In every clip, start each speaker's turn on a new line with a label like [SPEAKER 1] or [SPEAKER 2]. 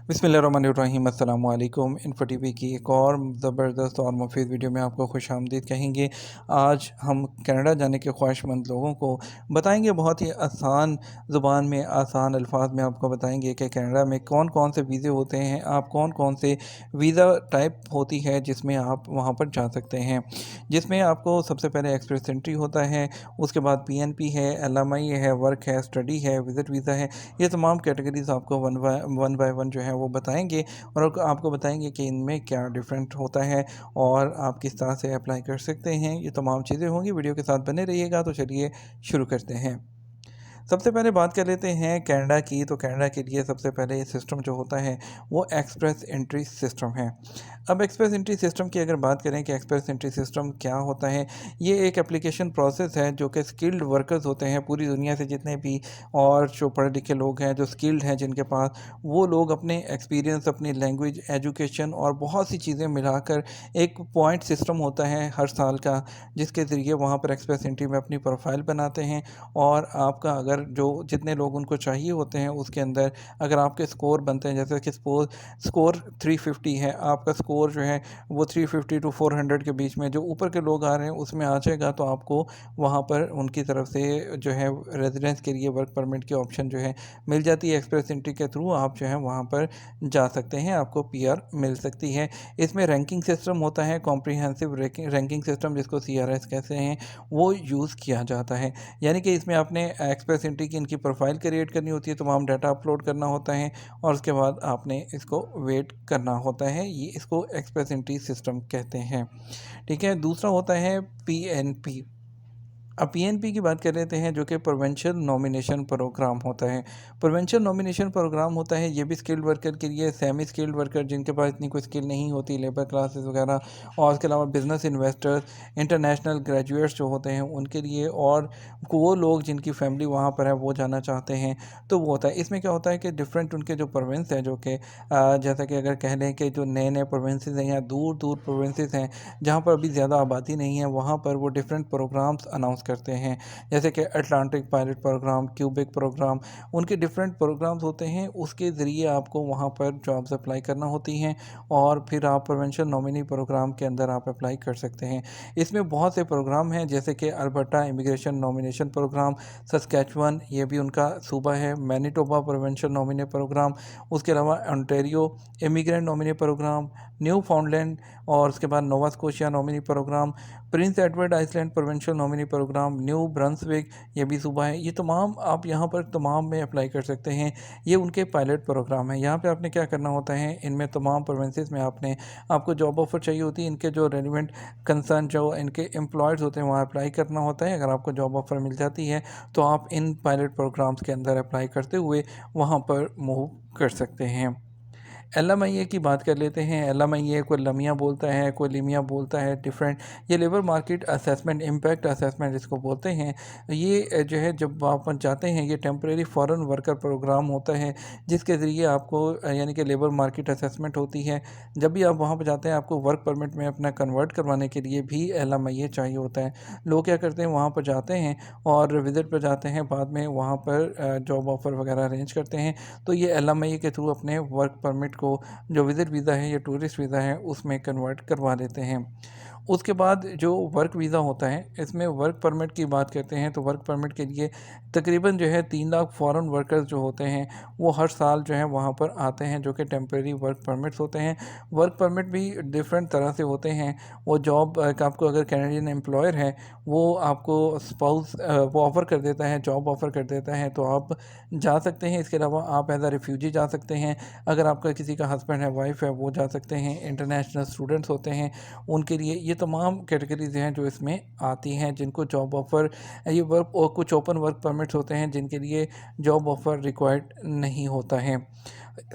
[SPEAKER 1] बिस्मिल्लाहिर्रहमानिर्रहीम अस्सलाम वालेकुम। इन्फो टीवी की एक और ज़बरदस्त और मुफीद वीडियो में आपको खुशामदीद कहेंगे। आज हम कनाडा जाने के ख्वाहिशमंद लोगों को बताएंगे, बहुत ही आसान ज़ुबान में आसान अल्फाज में आपको बताएंगे कि कनाडा में कौन कौन से वीज़े होते हैं, आप कौन कौन से वीज़ा टाइप होती है जिसमें आप वहाँ पर जा सकते हैं। जिसमें आपको सबसे पहले एक्सप्रेस एंट्री होता है, उसके बाद पीएनपी है, एलएमआई है, वर्क है, स्टडी है, विज़िट वीज़ा है। ये तमाम कैटेगरीज़ आपको वन बाय वन जो है वो बताएँगे और आपको बताएँगे कि इनमें क्या डिफ़रेंट होता है और आप किस तरह से अप्लाई कर सकते हैं। ये तमाम चीज़ें होंगी, वीडियो के साथ बने रहिएगा। तो चलिए शुरू करते हैं। सबसे पहले बात कर लेते हैं कनाडा की। तो कनाडा के लिए सबसे पहले ये सिस्टम जो होता है वो एक्सप्रेस एंट्री सिस्टम है। अब एक्सप्रेस एंट्री सिस्टम की अगर बात करें कि एक्सप्रेस एंट्री सिस्टम क्या होता है, ये एक एप्लीकेशन प्रोसेस है जो कि स्किल्ड वर्कर्स होते हैं पूरी दुनिया से, जितने भी और जो पढ़े लिखे लोग हैं, जो स्किल्ड हैं जिनके पास, वो लोग अपने एक्सपीरियंस, अपनी लैंग्वेज, एजुकेशन और बहुत सी चीज़ें मिलाकर एक पॉइंट सिस्टम होता है हर साल का, जिसके ज़रिए वहाँ पर एक्सप्रेस एंट्री में अपनी प्रोफाइल बनाते हैं। और आपका अगर जो जितने लोग उनको चाहिए होते हैं उसके अंदर अगर आपके स्कोर बनते हैं, जैसे कि सपोज़ स्कोर 350 है, आपका स्कोर जो है वो 350 टू 400 के बीच में जो ऊपर के लोग आ रहे हैं उसमें आ जाएगा, तो आपको वहाँ पर उनकी तरफ से जो है रेजिडेंस के लिए वर्क परमिट की ऑप्शन जो है मिल जाती है। एक्सप्रेस एंट्री के थ्रू आप जो है वहाँ पर जा सकते हैं, आपको पीआर मिल सकती है। इसमें रैंकिंग सिस्टम होता है, कॉम्प्रिहेंसिव रैंकिंग सिस्टम जिसको सीआरएस कहते हैं, वो यूज़ किया जाता है। यानी कि इसमें आपने एक्सप्रेस एंट्री की इनकी प्रोफाइल क्रिएट करनी होती है, तमाम डाटा अपलोड करना होता है और उसके बाद आपने इसको वेट करना होता है। ये इसको एक्सप्रेस एंट्री सिस्टम कहते हैं। ठीक है, दूसरा होता है पीएनपी। अब पीएनपी की बात कर लेते हैं, जो कि प्रोविंशियल नॉमिनेशन प्रोग्राम होता है। प्रोविंशियल नॉमिनेशन प्रोग्राम होता है, ये भी स्किल्ड वर्कर के लिए, सेमी स्किल्ड वर्कर जिनके पास इतनी कोई स्किल नहीं होती, लेबर क्लासेस वगैरह, और उसके अलावा बिजनेस इन्वेस्टर्स, इंटरनेशनल ग्रेजुएट्स जो होते हैं उनके लिए, और वो लोग जिनकी फैमिली वहाँ पर है वो जाना चाहते हैं, तो वो होता है। इसमें क्या होता है कि डिफरेंट उनके जो प्रोविंस हैं, जो कि जैसा कि अगर कह लें कि जो नए नए प्रोविंसेस हैं या दूर दूर प्रोविंसेस हैं जहाँ पर अभी ज़्यादा आबादी नहीं है, वहाँ पर वो डिफरेंट प्रोग्राम्स अनाउंस करते हैं, जैसे कि Atlantic pilot program, Quebec program, उनके डिफरेंट प्रोग्राम्स होते हैं। उसके ज़रिए आपको वहाँ पर जॉब्स अप्लाई करना होती हैं और फिर आप प्रोविंशियल नॉमिनी प्रोग्राम के अंदर आप अप्लाई कर सकते हैं। इसमें बहुत से प्रोग्राम हैं, जैसे कि Alberta immigration nomination program, Saskatchewan ये भी उनका सूबा है, मैनिटोबा प्रोविंशियल नॉमिनी प्रोग्राम, उसके अलावा Ontario immigrant nominee program, Newfoundland, और उसके बाद Nova Scotia nominee program, Prince Edward Island provincial nominee program, New Brunswick ये भी सूबा है। ये तमाम आप यहाँ पर तमाम में अप्लाई कर सकते हैं। ये उनके पायलट प्रोग्राम है। यहाँ पे आपने क्या करना होता है, इनमें तमाम प्रोविंसेस में आपको जॉब ऑफ़र चाहिए होती है, इनके जो रेलिवेंट कंसर्न जो इनके एम्प्लॉयज़ होते हैं वहाँ अप्लाई करना होता है। अगर आपको जॉब ऑफ़र मिल जाती है तो आप इन पायलट प्रोग्राम्स के अंदर अप्लाई करते हुए वहाँ पर मूव कर सकते हैं। एलएमआईए की बात कर लेते हैं। एलएमआईए कोई लमिया बोलता है, कोई लिमिया बोलता है, डिफरेंट। ये labour market assessment, impact assessment इसको बोलते हैं। ये जो है जब आप जाते हैं, ये टेम्परेरी फॉरेन वर्कर प्रोग्राम होता है, जिसके ज़रिए आपको यानी कि लेबर मार्केट असेसमेंट होती है। जब भी आप वहाँ पर जाते हैं आपको वर्क परमिट में अपना कन्वर्ट करवाने के लिए भी एलएमआईए चाहिए होता है। लोग क्या करते हैं, वहाँ पर जाते हैं और विज़िट पर जाते हैं, बाद में वहाँ पर जॉब ऑफ़र वगैरह अरेंज करते हैं, तो ये एलएमआईए के थ्रू अपने वर्क परमिट को, जो विज़िट वीज़ा है या टूरिस्ट वीज़ा है, उसमें कन्वर्ट करवा देते हैं। उसके बाद जो वर्क वीज़ा होता है, इसमें वर्क परमिट की बात करते हैं, तो वर्क परमिट के लिए तकरीबन जो है 3 लाख फॉरेन वर्कर्स जो होते हैं वो हर साल जो है वहाँ पर आते हैं, जो कि टेम्परेरी वर्क परमिट्स होते हैं। वर्क परमिट भी डिफरेंट तरह से होते हैं। वो जॉब आपको अगर कैनेडियन एम्प्लॉयर है वो आपको स्पाउस वो ऑफ़र कर देता है, जॉब ऑफ़र कर देता है, तो आप जा सकते हैं। इसके अलावा आप एज अ रिफ्यूजी जा सकते हैं। अगर आपका किसी का हस्बैंड है, वाइफ है, वो जा सकते हैं। इंटरनेशनल स्टूडेंट्स होते हैं उनके लिए ये तमाम कैटेगरीज़ हैं जो इसमें आती हैं, जिनको जॉब ऑफ़र, ये वर्क, और कुछ ओपन वर्क परमिट्स होते हैं जिनके लिए जॉब ऑफ़र रिक्वायर्ड नहीं होता है।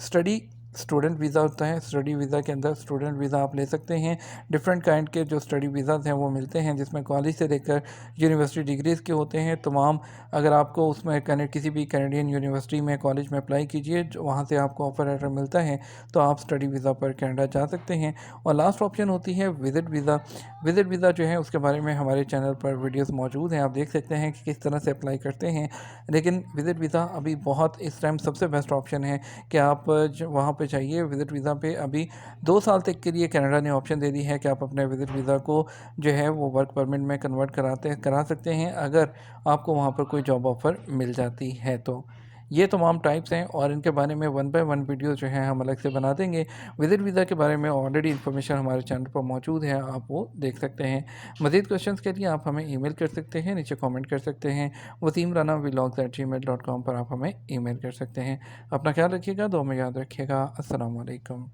[SPEAKER 1] स्टडी स्टूडेंट वीज़ा होता है। स्टडी वीज़ा के अंदर स्टूडेंट वीज़ा आप ले सकते हैं। डिफरेंट काइंड के जो स्टडी वीज़ाज़ हैं वो मिलते हैं, जिसमें कॉलेज से लेकर यूनिवर्सिटी डिग्रीज़ के होते हैं तमाम। अगर आपको उसमें किसी भी कैनेडियन यूनिवर्सिटी में, कॉलेज में अप्लाई कीजिए, जो वहाँ से आपको ऑफ़र लेटर मिलता है, तो आप स्टडी वीज़ा पर कनाडा जा सकते हैं। और लास्ट ऑप्शन होती है विज़िट वीज़ा। विज़िट वीज़ा जो है उसके बारे में हमारे चैनल पर वीडियोस मौजूद हैं, आप देख सकते हैं कि किस तरह से अप्लाई करते हैं। लेकिन विज़िट वीज़ा अभी बहुत इस टाइम सबसे बेस्ट ऑप्शन है कि आप वहाँ पर पे चाहिए। विज़िट वीज़ा पे अभी 2 साल तक के लिए कनाडा ने ऑप्शन दे दी है कि आप अपने विज़िट वीज़ा को जो है वो वर्क परमिट में कन्वर्ट करा सकते हैं अगर आपको वहाँ पर कोई जॉब ऑफ़र मिल जाती है तो। ये तमाम टाइप्स हैं और इनके बारे में वन बाय वन वीडियो जो है हम अलग से बना देंगे। विज़िट वीज़ा के बारे में ऑलरेडी इन्फॉर्मेशन हमारे चैनल पर मौजूद है, आप वो देख सकते हैं। मज़ीद क्वेश्चंस के लिए आप हमें ईमेल कर सकते हैं, नीचे कमेंट कर सकते हैं। wasimranavlogs@gmail.com पर आप हमें ईमेल कर सकते हैं। अपना ख्याल रखिएगा, दुआ में याद रखिएगा। अस्सलाम वालेकुम।